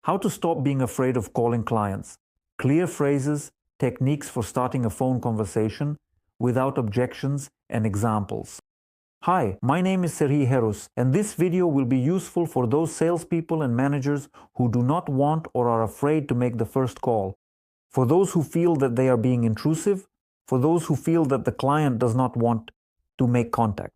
How to stop being afraid of calling clients. Clear phrases, techniques for starting a phone conversation without objections, and examples. Hi, my name is Gerus, and this video will be useful for those salespeople and managers who do not want or are afraid to make the first call. For those who feel that they are being intrusive, for those who feel that the client does not want to make contact.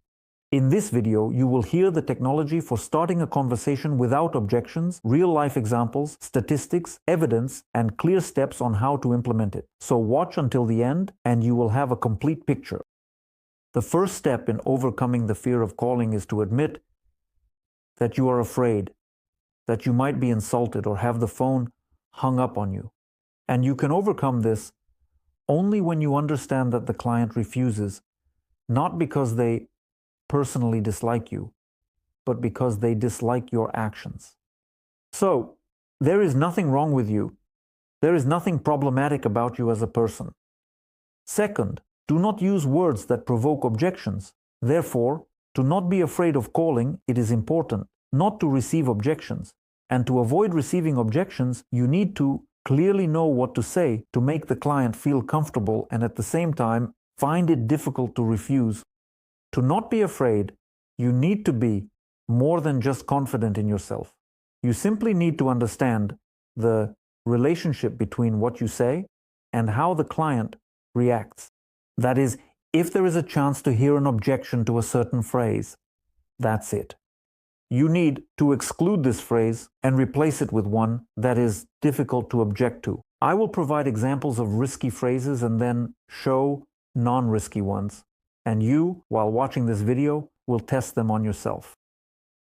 In this video, you will hear the technology for starting a conversation without objections, real-life examples, statistics, evidence, and clear steps on how to implement it. So watch until the end, and you will have a complete picture. The first step in overcoming the fear of calling is to admit that you are afraid, that you might be insulted or have the phone hung up on you. And you can overcome this only when you understand that the client refuses, not because they personally dislike you, but because they dislike your actions. So, there is nothing wrong with you. There is nothing problematic about you as a person. Second, do not use words that provoke objections. Therefore, to not be afraid of calling, it is important not to receive objections. And to avoid receiving objections, you need to clearly know what to say to make the client feel comfortable and at the same time find it difficult to refuse. To not be afraid, you need to be more than just confident in yourself. You simply need to understand the relationship between what you say and how the client reacts. That is, if there is a chance to hear an objection to a certain phrase, that's it. You need to exclude this phrase and replace it with one that is difficult to object to. I will provide examples of risky phrases and then show non-risky ones. And you, while watching this video, will test them on yourself.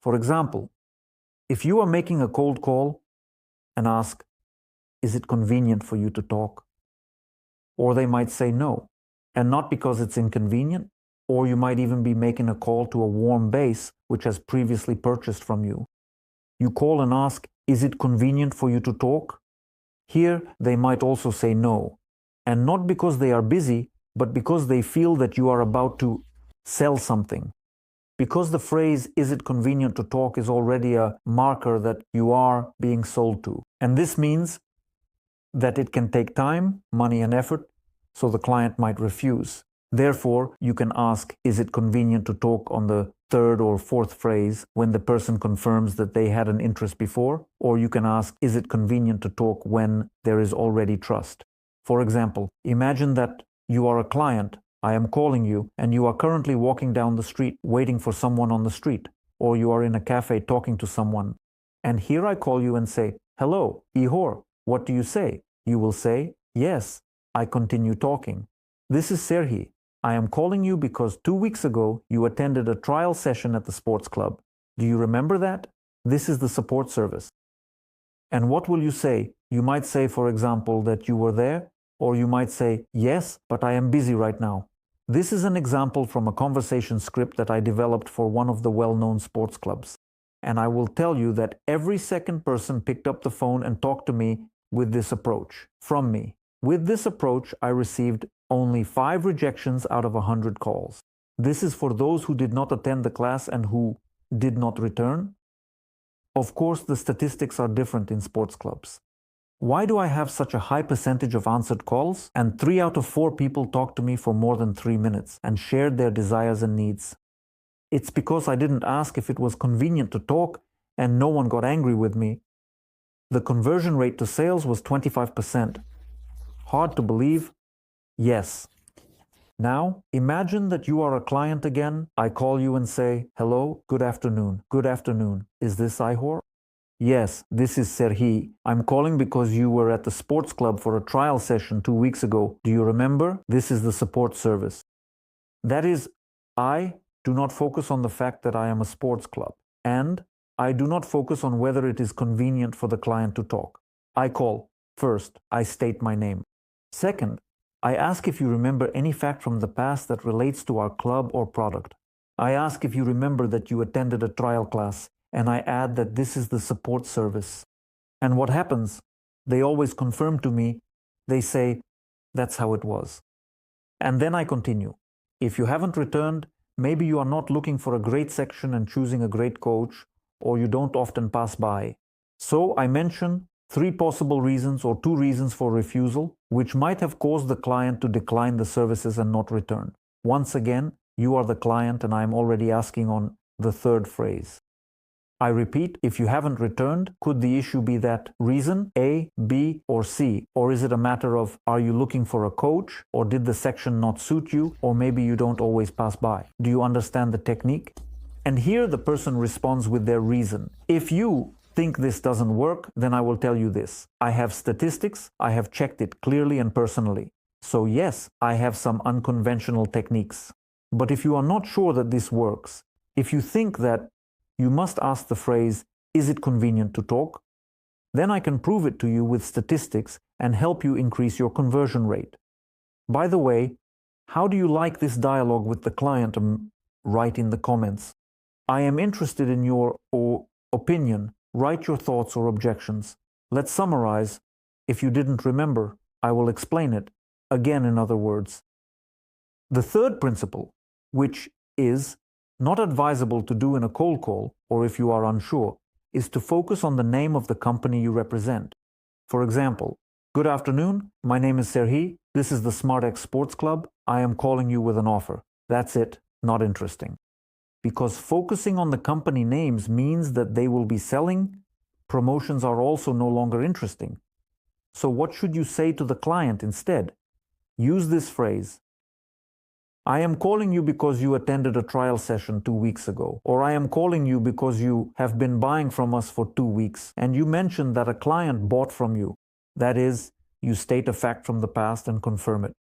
For example, if you are making a cold call and ask, "Is it convenient for you to talk?" Or they might say no, and not because it's inconvenient, or you might even be making a call to a warm base which has previously purchased from you. You call and ask, "Is it convenient for you to talk?" Here, they might also say no, and not because they are busy, but because they feel that you are about to sell something. Because the phrase, "Is it convenient to talk?" is already a marker that you are being sold to. And this means that it can take time, money, and effort, so the client might refuse. Therefore, you can ask, "Is it convenient to talk?" on the third or fourth phrase when the person confirms that they had an interest before, or you can ask, "Is it convenient to talk?" when there is already trust. For example, imagine that you are a client, I am calling you, and you are currently walking down the street waiting for someone on the street, or you are in a cafe talking to someone. And here I call you and say, "Hello, Ihor, what do you say?" You will say, "Yes." I continue talking. "This is Serhi. I am calling you because 2 weeks ago you attended a trial session at the sports club. Do you remember that? This is the support service." And what will you say? You might say, for example, that you were there, or you might say, "Yes, but I am busy right now." This is an example from a conversation script that I developed for one of the well-known sports clubs. And I will tell you that every second person picked up the phone and talked to me with this approach, from me. With this approach, I received only 5 rejections out of 100 calls. This is for those who did not attend the class and who did not return. Of course, the statistics are different in sports clubs. Why do I have such a high percentage of answered calls? And 3 out of 4 people talked to me for more than 3 minutes and shared their desires and needs. It's because I didn't ask if it was convenient to talk and no one got angry with me. The conversion rate to sales was 25%. Hard to believe? Yes. Now, imagine that you are a client again. I call you and say, "Hello, good afternoon. Good afternoon. Is this Ihor?" "Yes, this is Serhi. I'm calling because you were at the sports club for a trial session 2 weeks ago. Do you remember? This is the support service." That is, I do not focus on the fact that I am a sports club, and I do not focus on whether it is convenient for the client to talk. I call. First, I state my name. Second, I ask if you remember any fact from the past that relates to our club or product. I ask if you remember that you attended a trial class, and I add that this is the support service. And what happens? They always confirm to me. They say, "That's how it was." And then I continue. If you haven't returned, maybe you are not looking for a great section and choosing a great coach, or you don't often pass by. So I mention 3 possible reasons or 2 reasons for refusal, which might have caused the client to decline the services and not return. Once again, you are the client and I am already asking on the third phrase. I repeat, if you haven't returned, could the issue be that reason A, B, or C? Or is it a matter of, are you looking for a coach? Or did the section not suit you? Or maybe you don't always pass by. Do you understand the technique? And here the person responds with their reason. If you think this doesn't work, then I will tell you this. I have statistics, I have checked it clearly and personally. So yes, I have some unconventional techniques. But if you are not sure that this works, if you think that you must ask the phrase, is it convenient to talk? Then I can prove it to you with statistics and help you increase your conversion rate. By the way, how do you like this dialogue with the client? Write in the comments. I am interested in your opinion. Write your thoughts or objections. Let's summarize. If you didn't remember, I will explain it. Again, in other words. The third principle, which is not advisable to do in a cold call, or if you are unsure, is to focus on the name of the company you represent. For example, good afternoon, my name is Serhi, this is the SmartX Sports Club, I am calling you with an offer. That's it, not interesting. Because focusing on the company names means that they will be selling, promotions are also no longer interesting. So what should you say to the client instead? Use this phrase. I am calling you because you attended a trial session 2 weeks ago, or I am calling you because you have been buying from us for 2 weeks and you mentioned that a client bought from you. That is, you state a fact from the past and confirm it.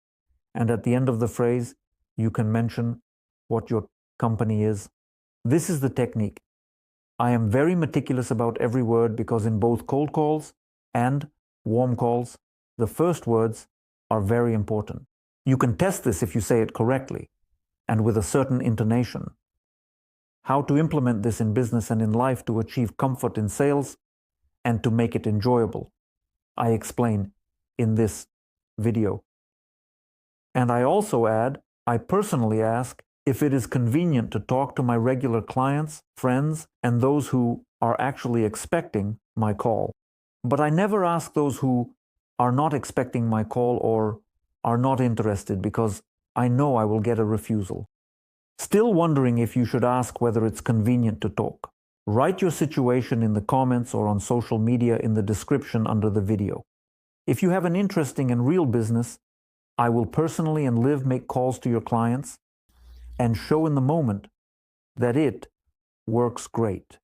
And at the end of the phrase, you can mention what your company is. This is the technique. I am very meticulous about every word because in both cold calls and warm calls, the first words are very important. You can test this if you say it correctly and with a certain intonation. How to implement this in business and in life to achieve comfort in sales and to make it enjoyable, I explain in this video. And I also add, I personally ask if it is convenient to talk to my regular clients, friends, and those who are actually expecting my call. But I never ask those who are not expecting my call or are not interested because I know I will get a refusal. Still wondering if you should ask whether it's convenient to talk? Write your situation in the comments or on social media in the description under the video. If you have an interesting and real business, I will personally and live make calls to your clients and show in the moment that it works great.